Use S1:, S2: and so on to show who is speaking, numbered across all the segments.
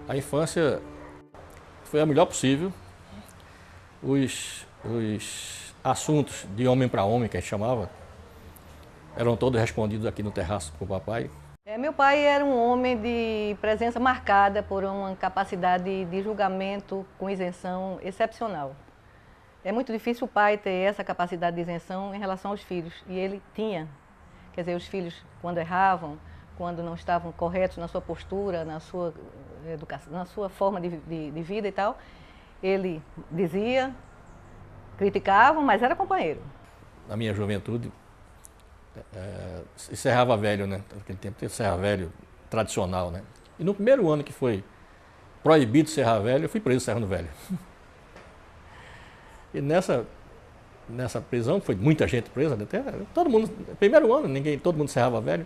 S1: A infância foi a melhor possível. Os assuntos de homem para homem, que a gente chamava, eram todos respondidos aqui no terraço com o papai.
S2: Meu pai era um homem de presença marcada por uma capacidade de julgamento com isenção excepcional. É muito difícil o pai ter essa capacidade de isenção em relação aos filhos. E ele tinha. Quer dizer, os filhos, quando erravam, quando não estavam corretos na sua postura, na sua educação, na sua forma de vida e tal, ele dizia, criticava, mas era companheiro.
S1: Na minha juventude, Serrava Velho, né? Naquele tempo teve Serra Velho tradicional, né? E no primeiro ano que foi proibido Serra Velho, eu fui preso Serrano Velho. E nessa prisão, foi muita gente presa, até todo mundo, primeiro ano, todo mundo Serrava Velho.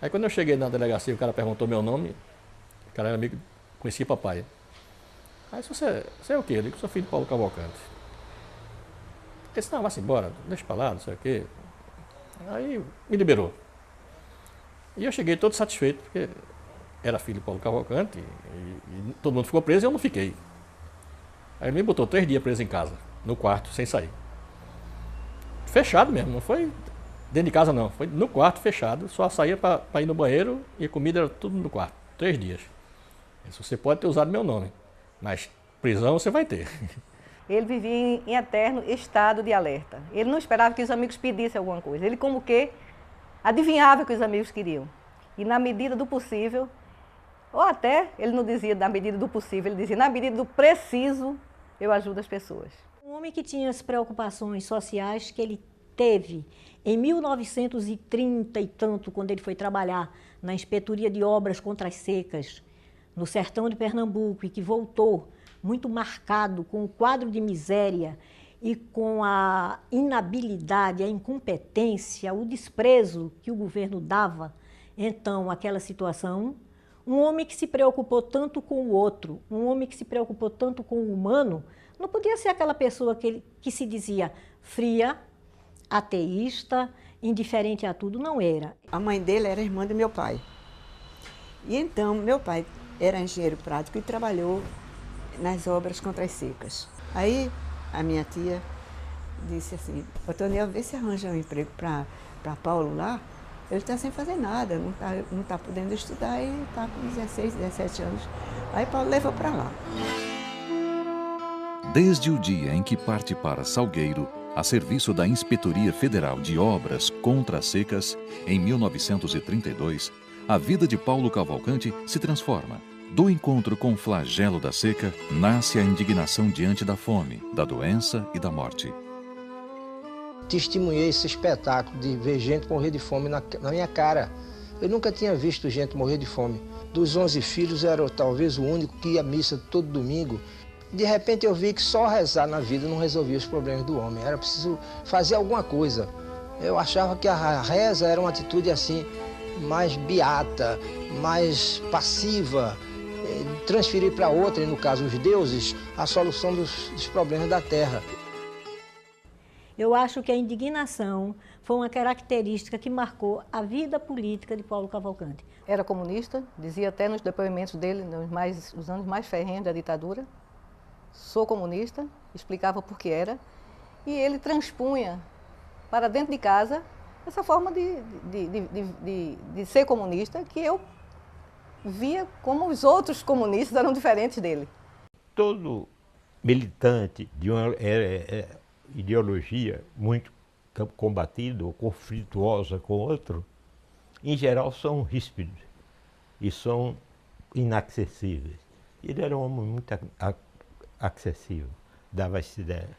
S1: Aí quando eu cheguei na delegacia, o cara perguntou meu nome, o cara era amigo, conhecia papai. Aí você é o quê? Eu digo que sou filho de Paulo Cavalcante. Ele disse, não, vai-se embora, deixa pra lá, não sei o quê. Aí me liberou. E eu cheguei todo satisfeito, porque era filho de Paulo Cavalcante, e todo mundo ficou preso e eu não fiquei. Aí ele me botou 3 dias preso em casa, no quarto, sem sair. Fechado mesmo, não foi dentro de casa não, foi no quarto fechado, só saía para ir no banheiro e a comida era tudo no quarto, 3 dias. Isso você pode ter usado meu nome, mas prisão você vai ter.
S2: Ele vivia em eterno estado de alerta. Ele não esperava que os amigos pedissem alguma coisa. Ele como que adivinhava o que os amigos queriam. E na medida do possível, ou até, ele não dizia na medida do possível, ele dizia na medida do preciso, eu ajudo as pessoas.
S3: Um homem que tinha as preocupações sociais que ele teve em 1930 e tanto, quando ele foi trabalhar na Inspetoria de Obras contra as Secas, no sertão de Pernambuco, e que voltou muito marcado com o quadro de miséria e com a inabilidade, a incompetência, o desprezo que o governo dava, então, àquela situação. Um homem que se preocupou tanto com o outro, um homem que se preocupou tanto com o humano, não podia ser aquela pessoa que se dizia fria, ateísta, indiferente a tudo, não era.
S4: A mãe dele era irmã do meu pai. E então, meu pai era engenheiro prático e trabalhou nas obras contra as secas. Aí, a minha tia disse assim, Otoniel, vê se arranja um emprego para Paulo lá. Ele está sem fazer nada, não tá podendo estudar e está com 16, 17 anos. Aí Paulo levou para lá.
S5: Desde o dia em que parte para Salgueiro, a serviço da Inspetoria Federal de Obras contra as Secas, em 1932, a vida de Paulo Cavalcante se transforma. Do encontro com o flagelo da seca, nasce a indignação diante da fome, da doença e da morte.
S6: Testemunhei esse espetáculo de ver gente morrer de fome na minha cara. Eu nunca tinha visto gente morrer de fome. Dos 11 filhos, era talvez o único que ia à missa todo domingo. De repente eu vi que só rezar na vida não resolvia os problemas do homem. Era preciso fazer alguma coisa. Eu achava que a reza era uma atitude assim, mais beata, mais passiva, transferir para outra, no caso os deuses, a solução dos problemas da terra.
S3: Eu acho que a indignação foi uma característica que marcou a vida política de Paulo Cavalcante.
S2: Era comunista, dizia até nos depoimentos dele, nos anos mais ferrenhos da ditadura, sou comunista, explicava por que era, e ele transpunha para dentro de casa essa forma de ser comunista que eu via como os outros comunistas eram diferentes dele.
S7: Todo militante de uma ideologia muito combatida ou conflituosa com outro, em geral são ríspidos e são inacessíveis. Ele era um homem muito acessível, dava essa ideia.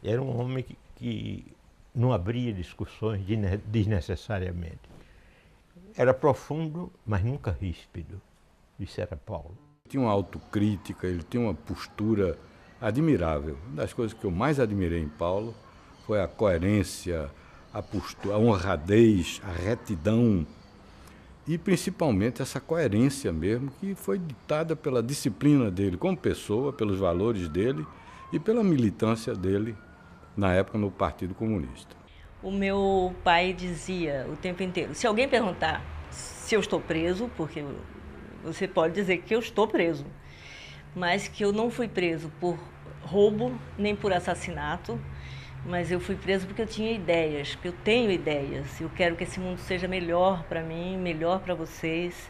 S7: Era um homem que não abria discussões desnecessariamente. Era profundo, mas nunca ríspido. Isso era Paulo.
S8: Tinha uma autocrítica, ele tinha uma postura admirável. Uma das coisas que eu mais admirei em Paulo foi a coerência, a postura, a honradez, a retidão. e principalmente essa coerência mesmo, que foi ditada pela disciplina dele como pessoa, pelos valores dele e pela militância dele na época no Partido Comunista.
S9: O meu pai dizia o tempo inteiro, se alguém perguntar se eu estou preso, porque você pode dizer que eu estou preso, mas que eu não fui preso por roubo nem por assassinato, mas eu fui preso porque eu tinha ideias, porque eu tenho ideias. Eu quero que esse mundo seja melhor para mim, melhor para vocês.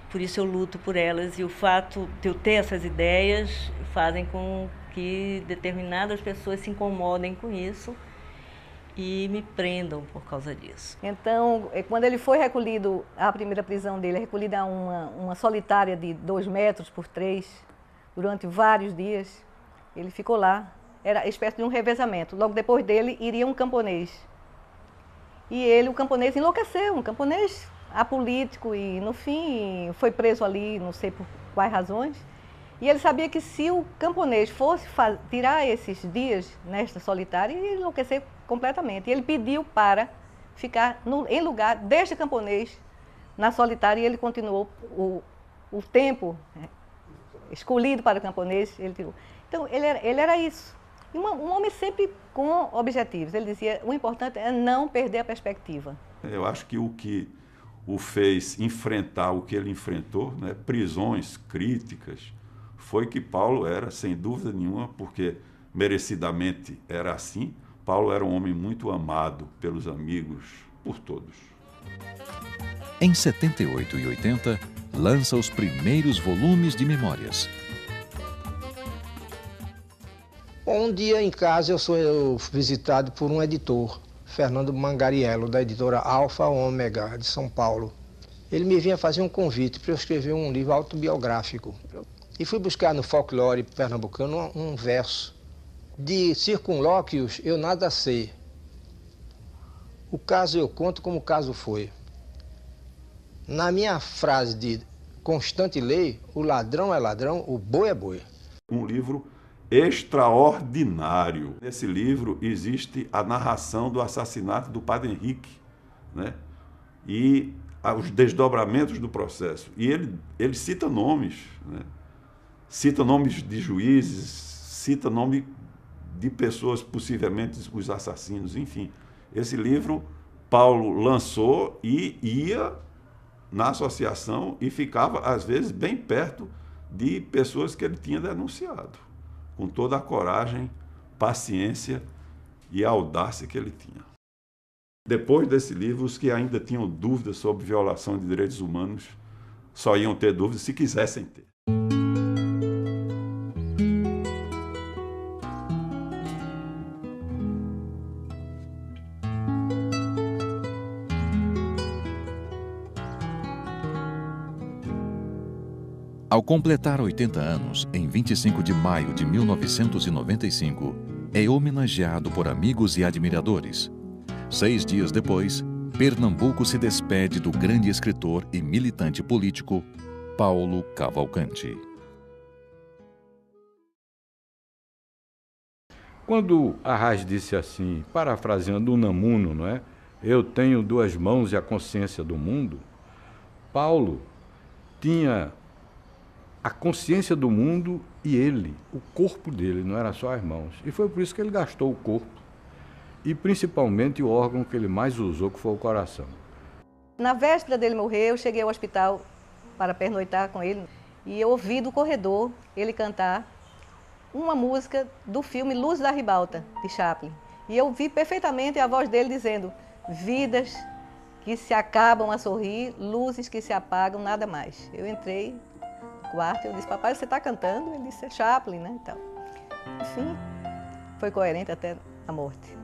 S9: Por isso eu luto por elas. E o fato de eu ter essas ideias fazem com que determinadas pessoas se incomodem com isso e me prendam por causa disso.
S2: Então, quando ele foi recolhido, a primeira prisão dele, recolhido a uma solitária de 2 metros por 3, durante vários dias, ele ficou lá. Era espécie de um revezamento. Logo depois dele iria um camponês. E ele, o camponês, enlouqueceu, um camponês apolítico e, no fim, foi preso ali, não sei por quais razões. E ele sabia que se o camponês fosse tirar esses dias nesta solitária, ele ia enlouquecer completamente. E ele pediu para ficar em lugar deste camponês na solitária e ele continuou o tempo escolhido para o camponês, ele tirou. Então, ele era isso. E um homem sempre com objetivos. Ele dizia, o importante é não perder a perspectiva.
S10: Eu acho que o que o fez enfrentar o que ele enfrentou, né, prisões críticas, foi que Paulo era, sem dúvida nenhuma, porque merecidamente era assim, Paulo era um homem muito amado pelos amigos, por todos.
S5: Em 78 e 80, lança os primeiros volumes de memórias.
S6: Um dia em casa eu sou visitado por um editor, Fernando Mangariello, da editora Alfa Ômega, de São Paulo. Ele me vinha fazer um convite para eu escrever um livro autobiográfico. E fui buscar no folclore pernambucano um verso. De circunlóquios eu nada sei. O caso eu conto como o caso foi. Na minha frase de constante lei, o ladrão é ladrão, o boi é boi.
S10: Um livro extraordinário. Nesse livro existe a narração do assassinato do Padre Henrique, né? E os desdobramentos do processo. E ele cita nomes, né? Cita nomes de juízes, cita nome de pessoas, possivelmente os assassinos, enfim. Esse livro Paulo lançou e ia na associação e ficava, às vezes, bem perto de pessoas que ele tinha denunciado, com toda a coragem, paciência e audácia que ele tinha. Depois desse livro, os que ainda tinham dúvidas sobre violação de direitos humanos só iam ter dúvidas se quisessem ter.
S5: Ao completar 80 anos, em 25 de maio de 1995, é homenageado por amigos e admiradores. 6 dias depois, Pernambuco se despede do grande escritor e militante político Paulo Cavalcanti.
S8: Quando Arraes disse assim, parafraseando Unamuno, não é? Eu tenho 2 mãos e a consciência do mundo, Paulo tinha a consciência do mundo e ele, o corpo dele, não era só as mãos. E foi por isso que ele gastou o corpo e principalmente o órgão que ele mais usou, que foi o coração.
S2: Na véspera dele morrer, eu cheguei ao hospital para pernoitar com ele e eu ouvi do corredor ele cantar uma música do filme Luz da Ribalta, de Chaplin. E eu vi perfeitamente a voz dele dizendo: vidas que se acabam a sorrir, luzes que se apagam, nada mais. Eu entrei no quarto e eu disse: papai, você está cantando? Ele disse: é Chaplin, né? Então, enfim, foi coerente até a morte.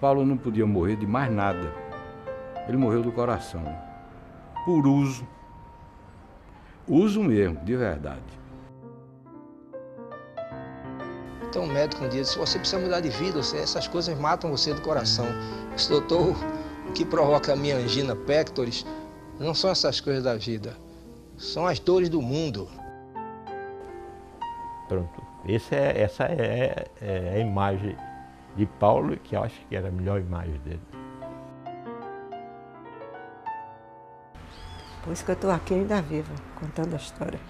S8: Paulo não podia morrer de mais nada. Ele morreu do coração, por uso. Uso mesmo, de verdade.
S6: Então o médico um dia disse: você precisa mudar de vida, essas coisas matam você do coração. Esse doutor, o que provoca a minha angina pectoris, não são essas coisas da vida, são as dores do mundo.
S7: Pronto, essa é a imagem de Paulo, que eu acho que era a melhor imagem dele.
S4: Por isso que eu estou aqui ainda viva, contando a história.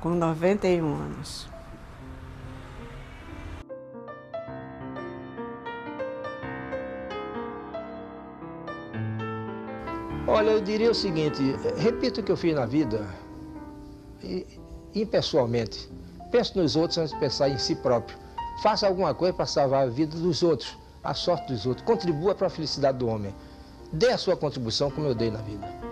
S4: Com 91 anos.
S6: Olha, eu diria o seguinte, repito o que eu fiz na vida, impessoalmente. Pense nos outros antes de pensar em si próprio. Faça alguma coisa para salvar a vida dos outros, a sorte dos outros. Contribua para a felicidade do homem. Dê a sua contribuição como eu dei na vida.